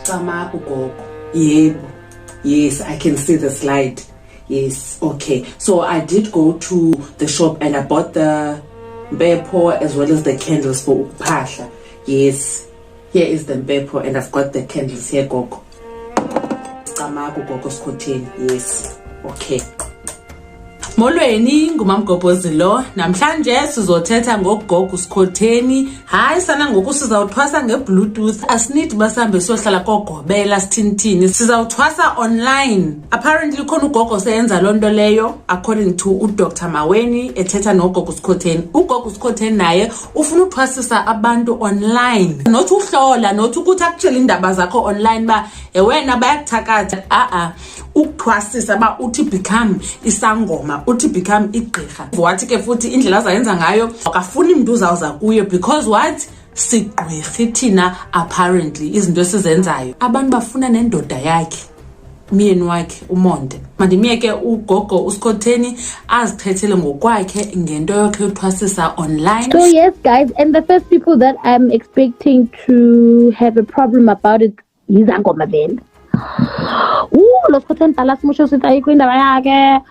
Samaku gogo. Yebo. Yes, I can see the slide. Yes, okay. So I did go to the shop and I bought the Bepo as well as the candles for Upasha. Yes, here is the Bepo and I've got the candles here, gogo. Samaku Gogo Skhotheni. Yes, okay. Molweni ngumamgobhozi lo namhlanje sizothetha ngoGogo Skhotheni. Hayi sana ngoku sizawuthwasa ngebluetooth, asinidi basambe sohlala kogobela sithintini, sizawuthwasa online. Apparently khona ugogo seyenza lonto leyo according to uDr Maweni ethetha noGogo Skhotheni. UGogo Skhotheni naye ufuna uthwasisa abantu online, not uhlola, not ukuthi actually indaba zakho online ba wena bayakuthakatha. Ukuthwasisa ba uthi become Isangoma, uthi become igqirha. Wathi ke futhi indlela azayenza ngayo akafuni umuntu uzawuza kuyo because what sigqirha thina apparently izinto esizenzayo. Abantu bafuna nendoda yakhe, myeni wakhe umonde. Mandimiyeke uGogo Skhotheni aziphethele ngokwakhe ngento yakhe yothwasisa online. So yes guys, and the first people that I'm expecting to have a problem about it is Izangoma then. Lo Skhotheni dala simusho sithi ayikho indaba yakhe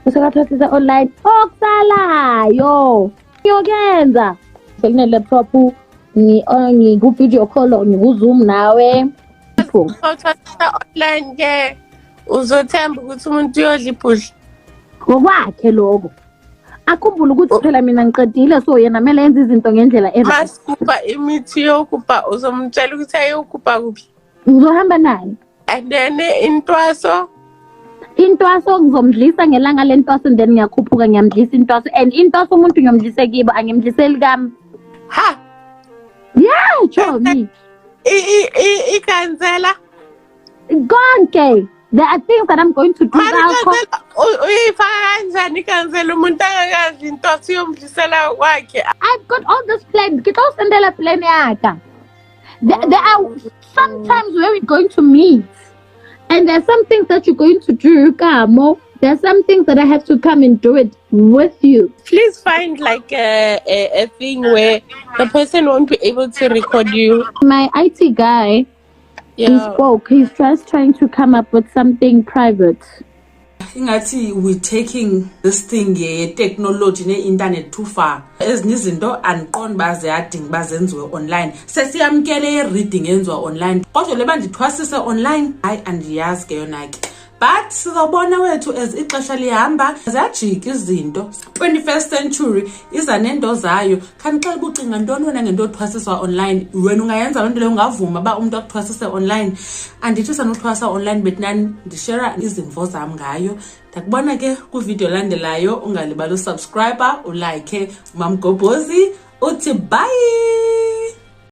usakathwasisa online okusalayo yokenza sekune laptop ngi video call ngi Zoom nawe uthwasisa online ke uzothemba ukuthi umuntu uyodla iphudla ngokwakhe lokho. Akhumbula ukuthi phela mina ngiqedile so yena kumele yenze izinto ngendlela masikupa imithi yokuba uzomtshela ukuthi ayokupa kuphi uzohamba naye. And then intwaso ngizomdlisa ngelanga lentwaso and then ngiyakhuphuka ngiyamdlisa intwaso and intwaso umuntu ngiyomdlise kibo angimdliseli kami. Ha yeah chomi ikansela konke. There are things that I'm going to do now. Uyifaka kanjani ikansela umuntu angakazi intwaso yomdlisela kwakhe? I've got all this plan. Ngizosendela plan yaka. There are some times where we're going to meet and there's some things that you're going to do, Kamo. There's some things that I have to come and do it with you. Please find like a thing where the person won't be able to record you. My IT guy, he spoke. He's just trying to come up with something private. Ingathi we taking this thing technology ne-internet too far. Ezinye izinto andiqondi baziyadinga bazenziwe online. Sesiyamkele reading yenziwa online. Kodwa le bandithwasise online hayi andiyazi ke yona ke. But sizobona wethu as ixesha lihamba ziyajika izinto. 21st century iza nento zayo. Khanixela ubucinga ntoni wena ngento yothwasiswa online? Wena ungayenza loo nto leyo ungavuma ba umuntu akuthwasise online? Andithi sanothwasa online betnani ndishare izimvo zami ngayo. Ndakubona ke ku video landelayo ungalibali usubscribe, ulike, umamgobhozi uthi bye.